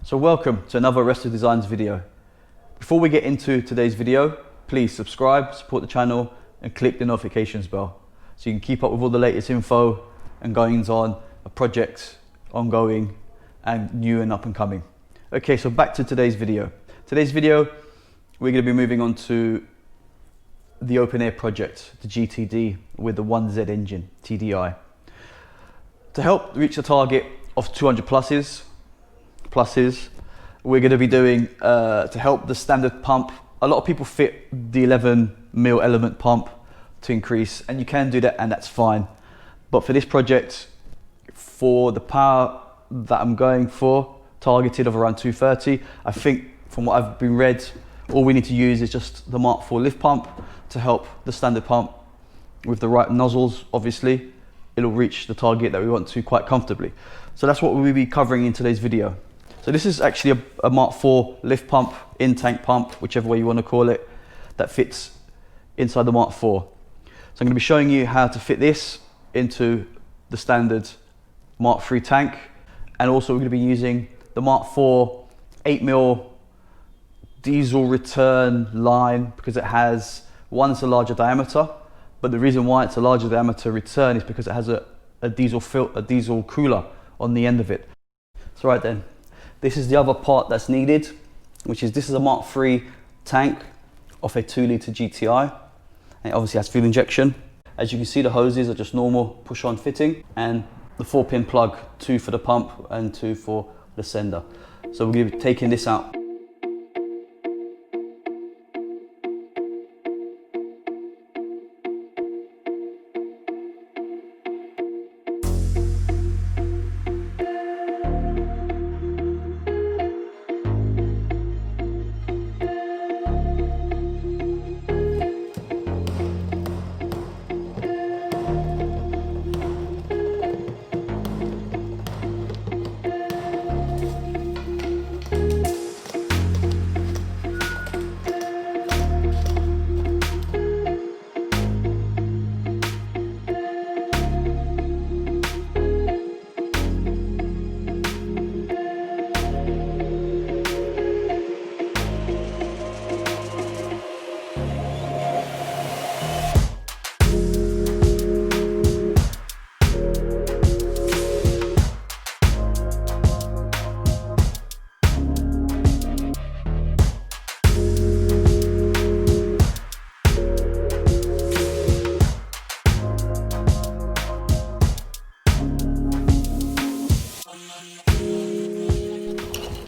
So welcome to another Resto Designs video. Before we get into today's video, please subscribe, support the channel and click the notifications bell so you can keep up with all the latest info and goings on projects ongoing and new and up and coming. Okay, so back to today's video. Today's video, we're going to be moving on to the open air project, the GTD with the 1Z engine, TDI. To help reach the target of 200 pluses, we're going to be doing, to help the standard pump, a lot of people fit the 11mm element pump to increase, and you can do that and that's fine. But for this project, for the power that I'm going for, targeted of around 230, I think from what I've been read, all we need to use is just the Mark IV lift pump to help the standard pump with the right nozzles. Obviously, it'll reach the target that we want to quite comfortably. So that's what we'll be covering in today's video. So this is actually a Mark IV lift pump, in-tank pump, whichever way you want to call it, that fits inside the Mark IV. So I'm going to be showing you how to fit this into the standard Mark III tank, and also we're going to be using the Mark IV 8mm diesel return line because it has, one, it's a larger diameter, but the reason why it's a larger diameter return is because it has a diesel cooler on the end of it. So right then, this is the other part that's needed, which is this is a Mark III tank of a 2-litre GTI, and it obviously has fuel injection. As you can see, the hoses are just normal push-on fitting, and the 4-pin plug, 2 for the pump and 2 for the sender. So we're going to be taking this out.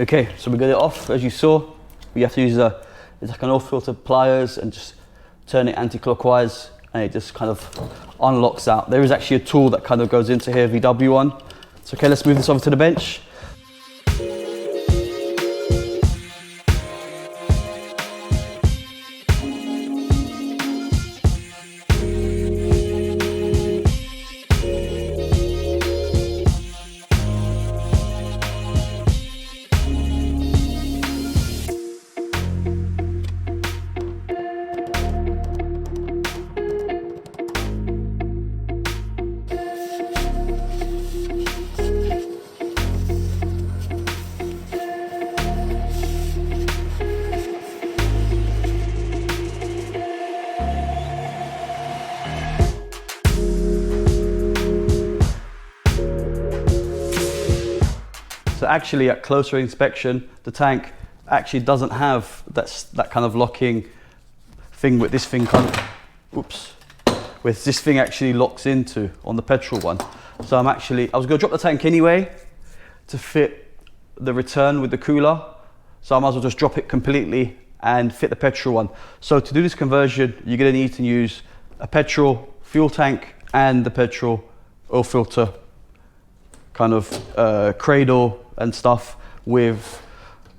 Okay, so we got it off. As you saw, we have to use it's like an oil filter pliers and just turn it anti-clockwise, and it just kind of unlocks out. There is actually a tool that kind of goes into here, VW one. So okay, let's move this over to the bench. So actually, at closer inspection, the tank actually doesn't have that kind of locking thing with this thing kind of, oops, with this thing actually locks into on the petrol one. So I was going to drop the tank anyway to fit the return with the cooler. So I might as well just drop it completely and fit the petrol one. So to do this conversion, you're going to need to use a petrol fuel tank and the petrol oil filter kind of cradle and stuff with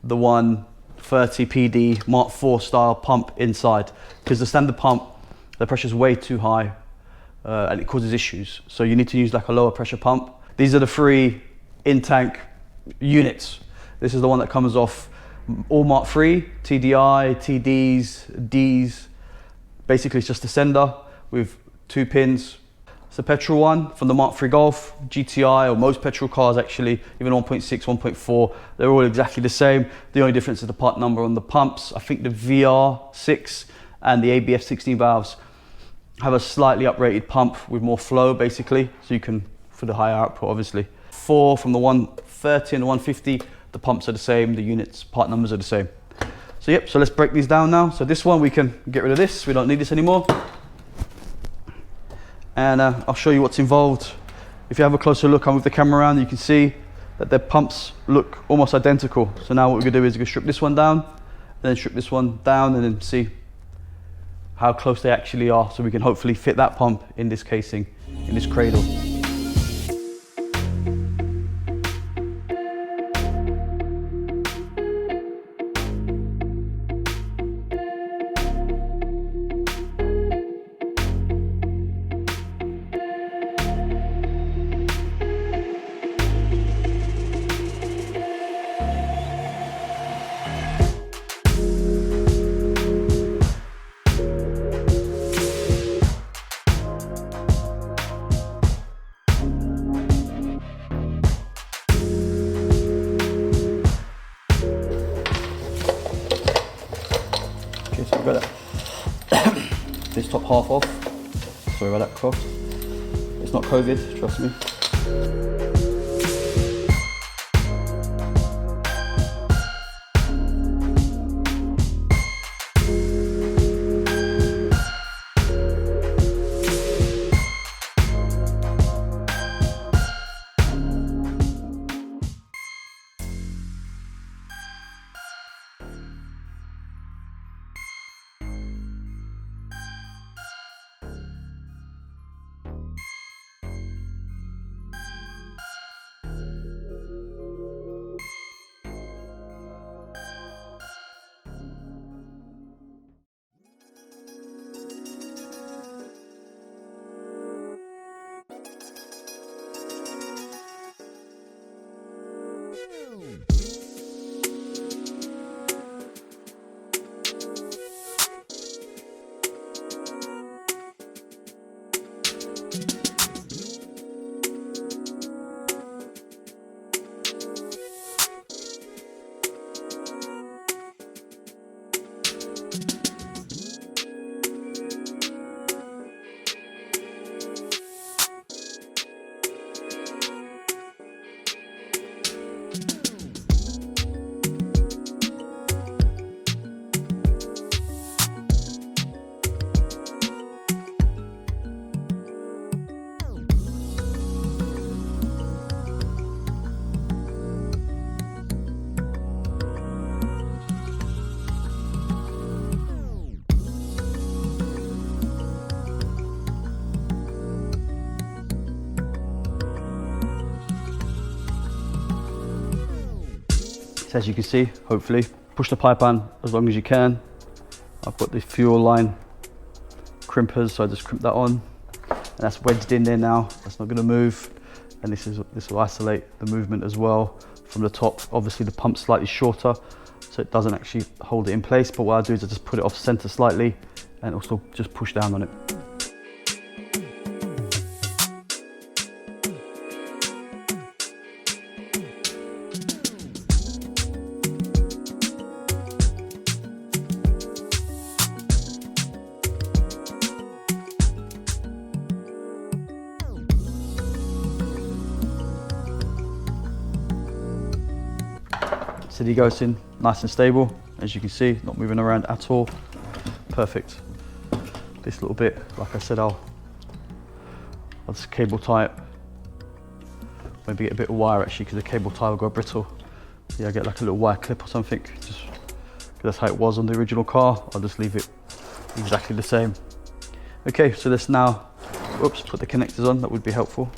the 130 PD Mark IV style pump inside, because the standard pump, the pressure is way too high and it causes issues. So you need to use like a lower pressure pump. These are the 3 in-tank units. This is the one that comes off all Mark III, TDI, TDs, Ds. Basically it's just a sender with 2 pins. It's a petrol one from the Mark 3 Golf, GTI, or most petrol cars actually, even 1.6, 1.4, they're all exactly the same. The only difference is the part number on the pumps. I think the VR6 and the ABF 16 valves have a slightly uprated pump with more flow basically, so you can, for the higher output obviously. From the 130 and the 150, the pumps are the same, the units, part numbers are the same. So yep, so let's break these down now. So this one, we can get rid of this, we don't need this anymore. And I'll show you what's involved. If you have a closer look, I'll move the camera around, you can see that their pumps look almost identical. So now what we're gonna do is we're gonna strip this one down, and then strip this one down, and then see how close they actually are, so we can hopefully fit that pump in this casing, in this cradle. So we've got this top half off. Sorry about that cough. It's not COVID, trust me. So as you can see, hopefully, push the pipe on as long as you can. I've got the fuel line crimpers, so I just crimp that on. And that's wedged in there now, that's not gonna move. And this will isolate the movement as well from the top. Obviously the pump's slightly shorter, so it doesn't actually hold it in place, but what I do is I just put it off center slightly and also just push down on it. TDI goes in nice and stable, as you can see, not moving around at all. Perfect. This little bit, like I said, I'll just cable tie it. Maybe get a bit of wire actually, because the cable tie will go brittle. Yeah, I get like a little wire clip or something. Just that's how it was on the original car. I'll just leave it exactly the same. Okay, so let's now, oops, put the connectors on. That would be helpful.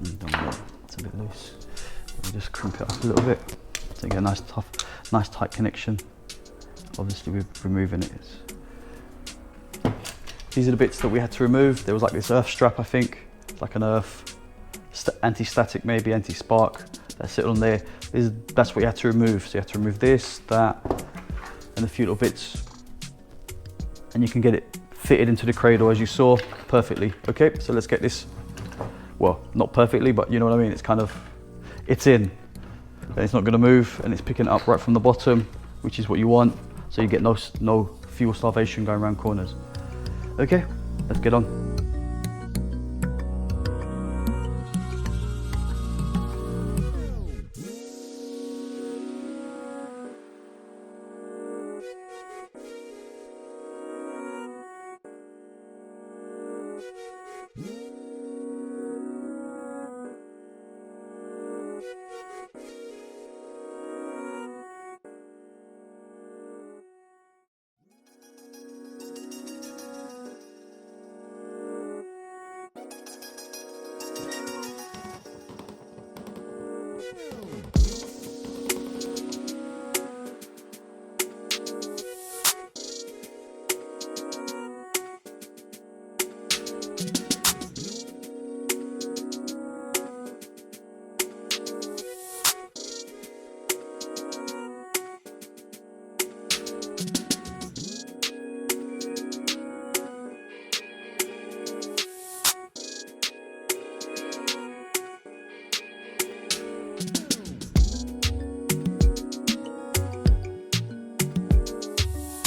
It's a bit loose. Just crimp it up a little bit to get a nice tight connection. Obviously we're removing it. These are the bits that we had to remove. There was like this earth strap, I think, like an earth anti-static, maybe anti-spark, that sit on there. That's what you had to remove. So you have to remove this, that, and a few little bits, and you can get it fitted into the cradle as you saw perfectly. Okay, so let's get this, well, not perfectly, but you know what I mean, it's kind of, it's in, and it's not going to move, and it's picking it up right from the bottom, which is what you want, so you get no fuel starvation going around corners. Okay, let's get on.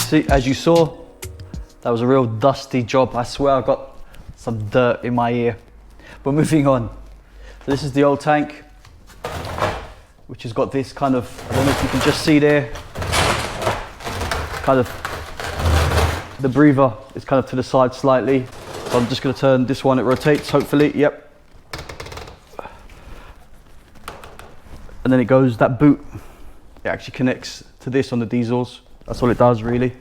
See, as you saw, that was a real dusty job. I swear I got some dirt in my ear. But moving on. So this is the old tank, which has got this kind of, I don't know if you can just see there, kind of, the breather is kind of to the side slightly. So I'm just going to turn this one, it rotates, hopefully, yep. And then it goes, that boot, it actually connects to this on the diesels. That's all it does really.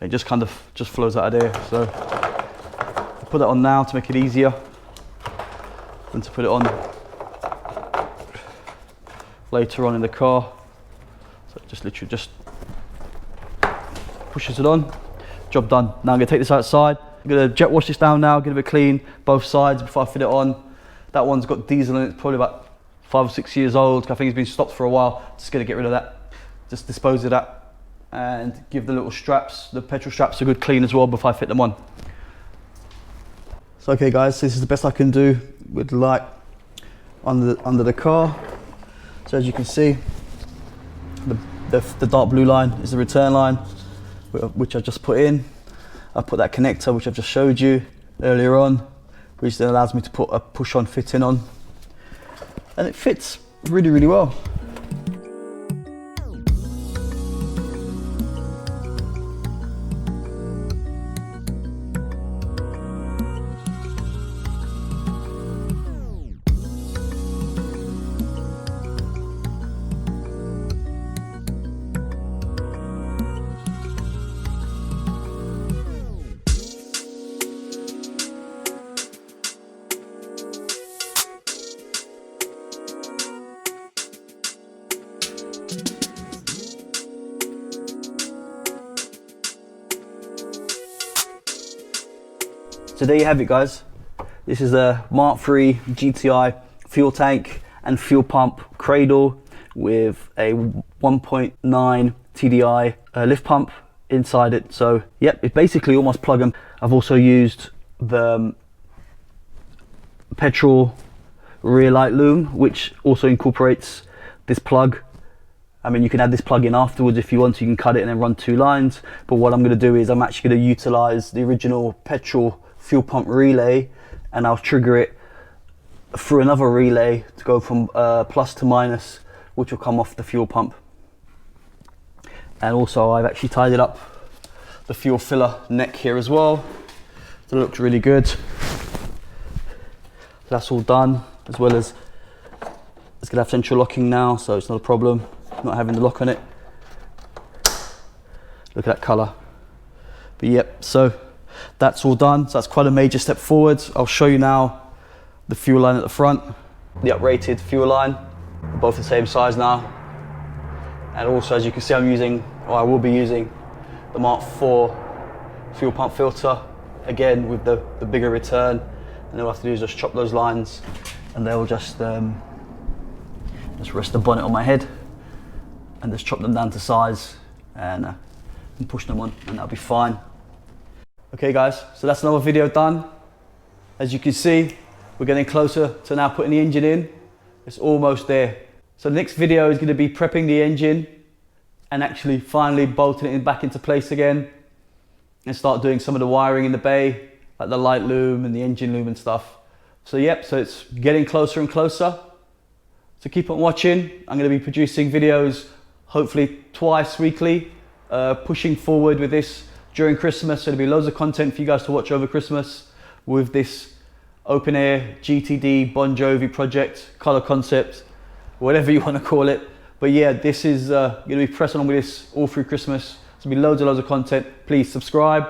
It just kind of just flows out of there. So I'll put that on now to make it easier than to put it on later on in the car. So it just literally just pushes it on. Job done. Now I'm gonna take this outside. I'm gonna jet wash this down now, get it clean, both sides before I fit it on. That one's got diesel in it, it's probably about 5 or 6 years old. I think it's been stopped for a while. Just gonna get rid of that. Just dispose of that and give the little straps, the petrol straps, a good clean as well before I fit them on. So okay guys, this is the best I can do with the light under the car. So as you can see, the dark blue line is the return line, which I just put in. I put that connector, which I've just showed you earlier on, which then allows me to put a push-on fitting on. And it fits really, really well. So there you have it guys. This is a mk3 GTI fuel tank and fuel pump cradle with a 1.9 TDI lift pump inside it. So yep, it's basically almost plug and I've also used the petrol rear light loom, which also incorporates this plug. I mean, you can add this plug in afterwards if you want to. You can cut it and then run 2 lines. But what I'm going to do is I'm actually going to utilize the original petrol fuel pump relay, and I'll trigger it through another relay to go from plus to minus, which will come off the fuel pump. And also I've actually tidied up the fuel filler neck here as well, so it looks really good. So that's all done, as well as it's gonna have central locking now, so it's not a problem not having the lock on it. Look at that color. But yep, so that's all done. So that's quite a major step forward. I'll show you now the fuel line at the front, the uprated fuel line, both the same size now. And also, as you can see, I'm using, or I will be using, the Mark IV fuel pump filter, again with the bigger return. And all I have to do is just chop those lines, and they'll just rest the bonnet on my head, and just chop them down to size, and push them on, and that'll be fine. Okay guys, so that's another video done. As you can see, we're getting closer to now putting the engine in. It's almost there. So the next video is going to be prepping the engine and actually finally bolting it back into place again and start doing some of the wiring in the bay, like the light loom and the engine loom and stuff. So yep, so it's getting closer and closer. So keep on watching. I'm going to be producing videos hopefully twice weekly, pushing forward with this during Christmas. So there'll be loads of content for you guys to watch over Christmas with this open air GTD Bon Jovi project, color concept, whatever you want to call it. But yeah, this is going to be pressing on with this all through Christmas. So there'll be loads and loads of content. Please subscribe,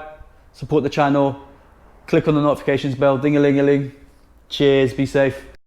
support the channel, click on the notifications bell, ding-a-ling-a-ling. Cheers, be safe.